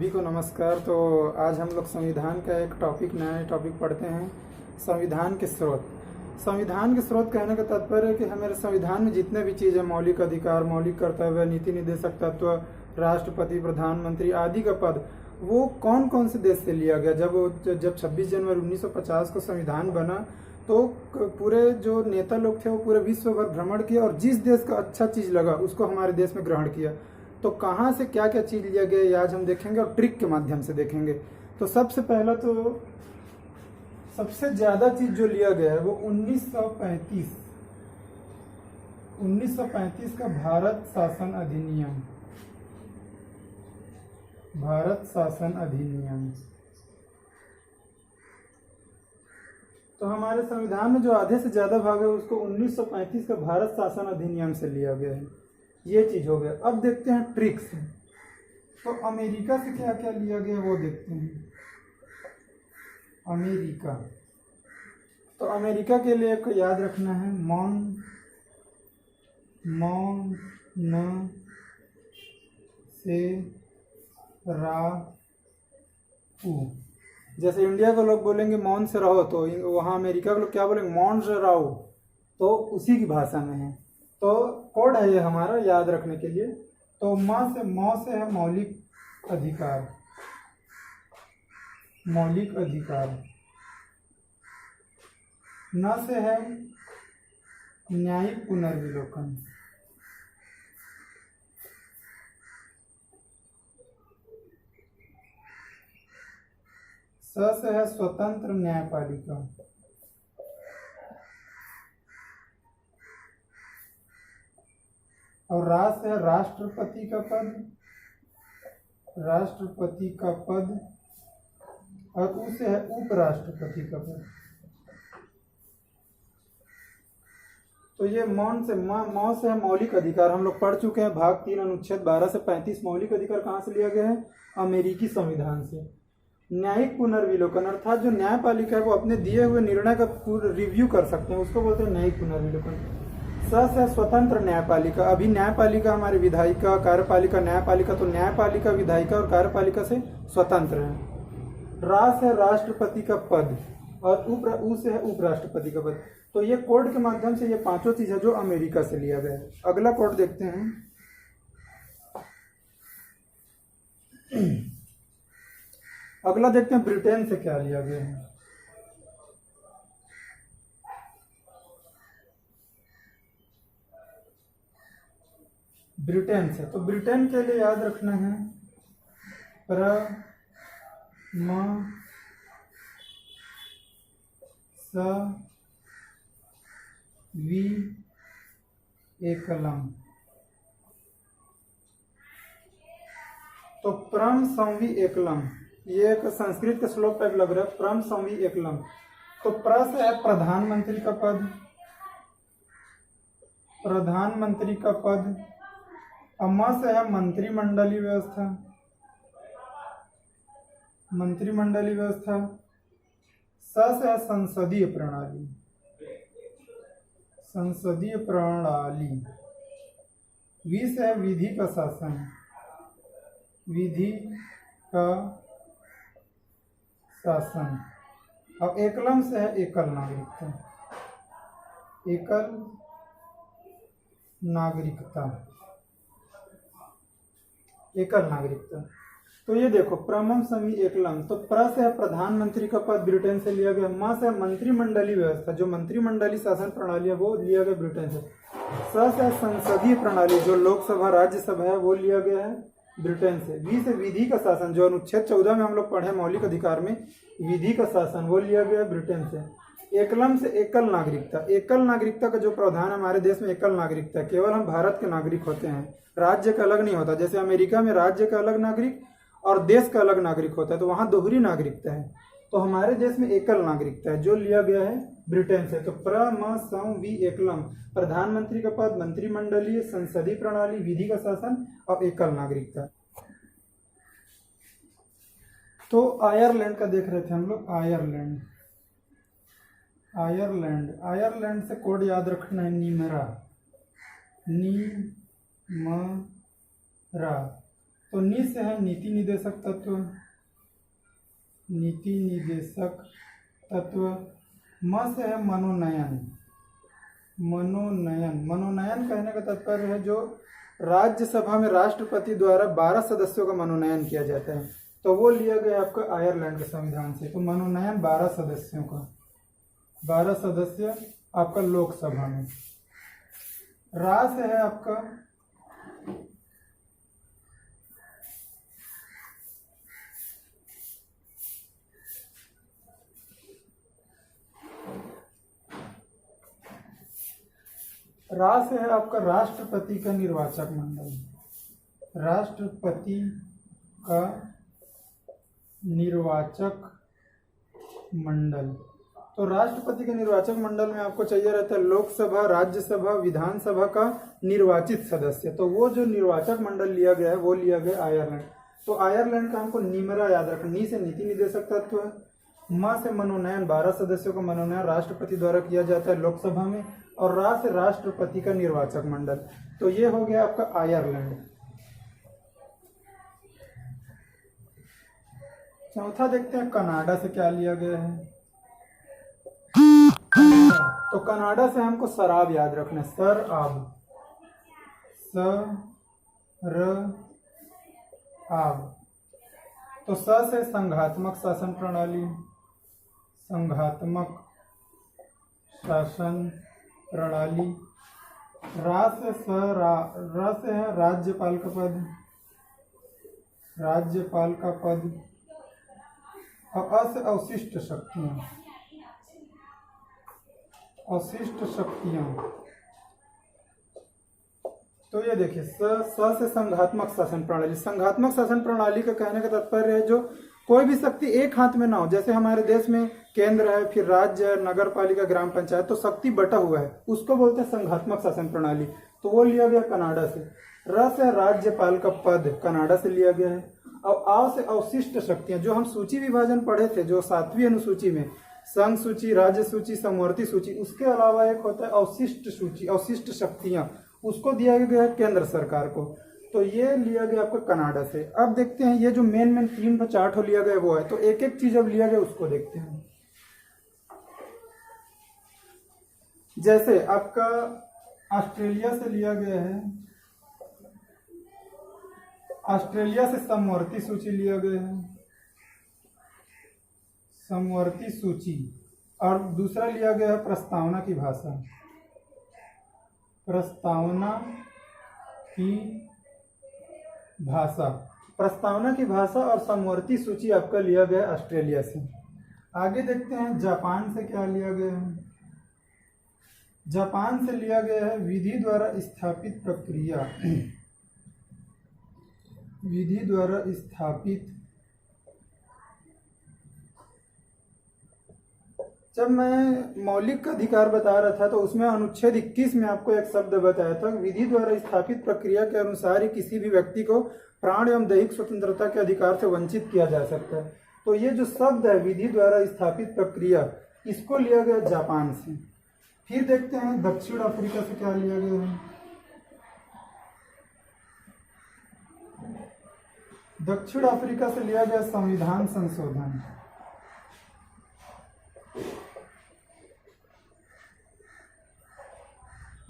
सभी को नमस्कार। तो आज हम लोग संविधान का एक नया टॉपिक पढ़ते हैं, संविधान के स्रोत। संविधान के स्रोत कहने का तात्पर्य है कि हमारे संविधान में जितने भी चीज़ें, मौलिक अधिकार, मौलिक कर्तव्य, नीति निर्देशक तत्व, राष्ट्रपति, प्रधानमंत्री आदि का पद, वो कौन कौन से देश से लिया गया। जब 26 जनवरी 1950 को संविधान बना तो पूरे जो नेता लोग थे वो पूरे विश्व भर भ्रमण किया और जिस देश का अच्छा चीज़ लगा उसको हमारे देश में ग्रहण किया। तो कहाँ से क्या क्या चीज़ लिया गया ये आज हम देखेंगे और ट्रिक के माध्यम से देखेंगे। तो सबसे पहला तो सबसे ज़्यादा चीज़ जो लिया गया है वो 1935 का भारत शासन अधिनियम। तो हमारे संविधान में जो आधे से ज़्यादा भाग है उसको 1935 का भारत शासन अधिनियम से लिया गया है। ये चीज़ हो गया। अब देखते हैं ट्रिक्स। तो अमेरिका से क्या क्या लिया गया वो देखते हैं। अमेरिका, तो अमेरिका के लिए आपको याद रखना है मौन न से रा ऊ। जैसे इंडिया के लोग बोलेंगे मौन से रहो, तो वहाँ अमेरिका के लोग क्या बोलेंगे, मौन से रहो। तो उसी की भाषा में है। तो कोड है ये हमारा याद रखने के लिए। तो मौ से है मौलिक अधिकार। न से है न्यायिक पुनर्विलोकन। स से है स्वतंत्र न्यायपालिका। और रा से है राष्ट्रपति का पद। और उ से है उपराष्ट्रपति का पद। तो ये मौ से है मौलिक अधिकार। हम लोग पढ़ चुके हैं भाग 3 अनुच्छेद 12 से 35। मौलिक अधिकार कहाँ से लिया गया है, अमेरिकी संविधान से। न्यायिक पुनर्विलोकन, अर्थात जो न्यायपालिका है वो अपने दिए हुए निर्णय का रिव्यू कर सकते हैं, उसको बोलते हैं न्यायिक पुनर्विलोकन। से स्वतंत्र न्यायपालिका। अभी न्यायपालिका हमारी विधायिका, कार्यपालिका, न्यायपालिका, तो न्यायपालिका विधायिका और कार्यपालिका से स्वतंत्र है। रा से राष्ट्रपति का पद और उ से है उपराष्ट्रपति का पद। तो ये कोड के माध्यम से ये पांचों चीज है जो अमेरिका से लिया गया है। अगला कोड देखते हैं। अगला देखते हैं ब्रिटेन से क्या लिया गया है। ब्रिटेन से, तो ब्रिटेन के लिए याद रखना है एकलम। तो प्रम संवि एकलम, ये एक संस्कृत का श्लोक टाइप लग रहा है। प्रम संवि एकलम। तो प्र से है प्रधानमंत्री का पद। अम्मा से है मंत्रिमंडलीय व्यवस्था। स से है संसदीय प्रणाली। वी से है विधि का शासन। अब एकलम से है एकल नागरिकता। तो ये देखो प्रमम समी एकलम। तो प्र से है प्रधानमंत्री का पद, ब्रिटेन से लिया गया। मां से है मंत्रिमंडलीय व्यवस्था, जो मंत्रिमंडलीय शासन प्रणाली है वो लिया गया ब्रिटेन से। स से है संसदीय प्रणाली, जो लोकसभा राज्यसभा है वो लिया गया है ब्रिटेन से। वी से विधि का शासन, जो अनुच्छेद 14 में हम लोग पढ़े मौलिक अधिकार में विधि का शासन, वो लिया गया ब्रिटेन से। एकलम से एकल नागरिकता का जो प्रावधान है हमारे देश में, एकल नागरिकता, केवल हम भारत के नागरिक होते हैं, राज्य का अलग नहीं होता। जैसे अमेरिका में राज्य का अलग नागरिक और देश का अलग नागरिक होता है, तो वहाँ दोहरी नागरिकता है। तो हमारे देश में एकल नागरिकता है जो लिया गया है ब्रिटेन से। तो प्रमसंवि एकलम, प्रधानमंत्री का पद, मंत्रिमंडलीय, संसदीय प्रणाली, विधि का शासन और एकल नागरिकता। तो आयरलैंड का देख रहे थे हम लोग। आयरलैंड से कोड याद रखना है निमरा। तो नी से है नीति निदेशक तत्व, नीति निदेशक तत्व। म से है मनोनयन, मनोनयन। मनोनयन कहने का तात्पर्य है जो राज्यसभा में राष्ट्रपति द्वारा 12 सदस्यों का मनोनयन किया जाता है, तो वो लिया गया आपका आयरलैंड के संविधान से। तो मनोनयन 12 सदस्यों का, 12 सदस्य आपका लोकसभा में। रा से है आपका से है आपका राष्ट्रपति का निर्वाचक मंडल, राष्ट्रपति का निर्वाचक मंडल। तो राष्ट्रपति के निर्वाचक मंडल में आपको चाहिए रहता है लोकसभा, राज्यसभा, विधानसभा का निर्वाचित सदस्य। तो वो जो निर्वाचक मंडल लिया गया है वो लिया गया आयरलैंड। तो आयरलैंड का हमको निमरा याद रखना। नी से नीति निदेशक तत्व है, म से मनोनयन, 12 सदस्यों का मनोनयन राष्ट्रपति द्वारा किया जाता है लोकसभा में, और रा से राष्ट्रपति का निर्वाचक मंडल। तो ये हो गया आपका आयरलैंड। चौथा देखते हैं कनाडा से क्या लिया गया है। तो कनाडा से हमको शराब याद रखना, सर आब, सर आब। तो स से संघात्मक शासन प्रणाली, संघात्मक शासन प्रणाली। रा से रा से है राज्यपाल का पद, राज्यपाल का पद। और अ से अवशिष्ट शक्तियां, अवशिष्ट शक्तियां। तो ये देखिए स से संघात्मक शासन प्रणाली। संघात्मक शासन प्रणाली का कहने का तात्पर्य है जो कोई भी शक्ति एक हाथ में ना हो। जैसे हमारे देश में केंद्र है, फिर राज्य है, नगर पालिका, ग्राम पंचायत, तो शक्ति बटा हुआ है, उसको बोलते हैं संघात्मक शासन प्रणाली। तो वो लिया गया कनाडा से। र से राज्यपाल का पद कनाडा से लिया गया है। और आ से अवशिष्ट शक्तियां, जो हम सूची विभाजन पढ़े थे, जो 7वीं अनुसूची में संघ सूची, राज्य सूची, समवर्ती सूची, उसके अलावा एक होता है अवशिष्ट सूची, अवशिष्ट शक्तियां, उसको दिया गया है केंद्र सरकार को। तो ये लिया गया आपको कनाडा से। अब देखते हैं ये जो मेन 3 चार्ट हो लिया गया वो है, तो एक एक चीज अब लिया गया उसको देखते हैं। जैसे आपका ऑस्ट्रेलिया से लिया गया है, ऑस्ट्रेलिया से समवर्ती सूची लिया गया है, समवर्ती सूची। और दूसरा लिया गया है प्रस्तावना की भाषा, प्रस्तावना की भाषा। प्रस्तावना की भाषा और समवर्ती सूची आपका लिया गया ऑस्ट्रेलिया से। आगे देखते हैं जापान से क्या लिया गया है। जापान से लिया गया है विधि द्वारा स्थापित प्रक्रिया, विधि द्वारा स्थापित। जब मैं मौलिक अधिकार बता रहा था तो उसमें अनुच्छेद 21 में आपको एक शब्द बताया था, विधि द्वारा स्थापित प्रक्रिया के अनुसार ही किसी भी व्यक्ति को प्राण एवं दैहिक स्वतंत्रता के अधिकार से वंचित किया जा सकता है। तो ये जो शब्द है विधि द्वारा स्थापित प्रक्रिया, इसको लिया गया जापान से। फिर देखते हैं दक्षिण अफ्रीका से क्या लिया गया है। दक्षिण अफ्रीका से लिया गया संविधान संशोधन,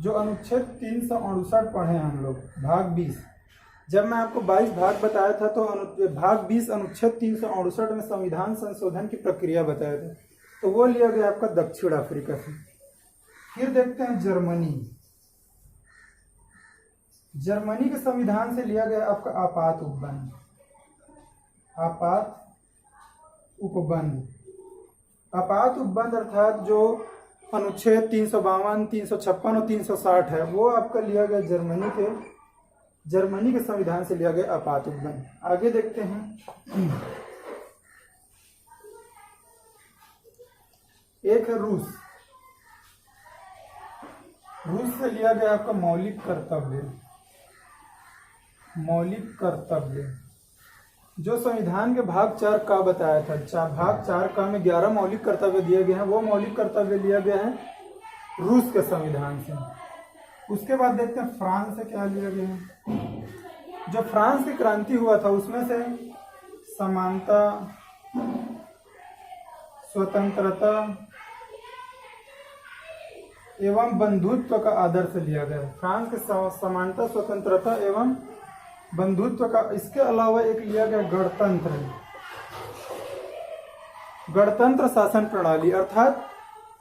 जो अनुच्छेद 368 पढ़े हैं हम लोग, भाग 20। जब मैं आपको 22 भाग बताया था तो भाग 20 अनुच्छेद 368 में संविधान संशोधन की प्रक्रिया बताया था, तो वो लिया गया आपका दक्षिण अफ्रीका से। फिर देखते हैं जर्मनी। जर्मनी के संविधान से लिया गया आपका आपात उपबंध, आपात उपबंध। आपात उपबंध अर्थात जो अनुच्छेद 352, 356 और 360 है, वो आपका लिया गया जर्मनी के संविधान से लिया गया आपात उपबंध। आगे देखते हैं, एक है रूस। रूस से लिया गया आपका मौलिक कर्तव्य, मौलिक कर्तव्य, जो संविधान के भाग 4 का बताया था। भाग 4 का में 11 मौलिक कर्तव्य दिए गए हैं, वो मौलिक कर्तव्य लिया गया है रूस के संविधान से। उसके बाद देखते हैं फ्रांस से क्या लिया गया है। जो फ्रांस की क्रांति हुआ था उसमें से समानता, स्वतंत्रता एवं बंधुत्व का आदर्श लिया गया। फ्रांस के समानता, स्वतंत्रता एवं बंधुत्व का, इसके अलावा एक लिया गया गणतंत्र शासन प्रणाली, अर्थात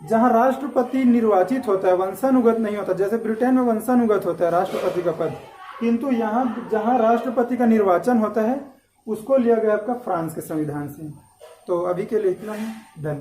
जहां राष्ट्रपति निर्वाचित होता है, वंशानुगत नहीं होता। जैसे ब्रिटेन में वंशानुगत होता है राष्ट्रपति का पद, किंतु यहाँ जहां राष्ट्रपति का निर्वाचन होता है उसको लिया गया आपका फ्रांस के संविधान से। तो अभी के लिए इतना ही, धन्यवाद।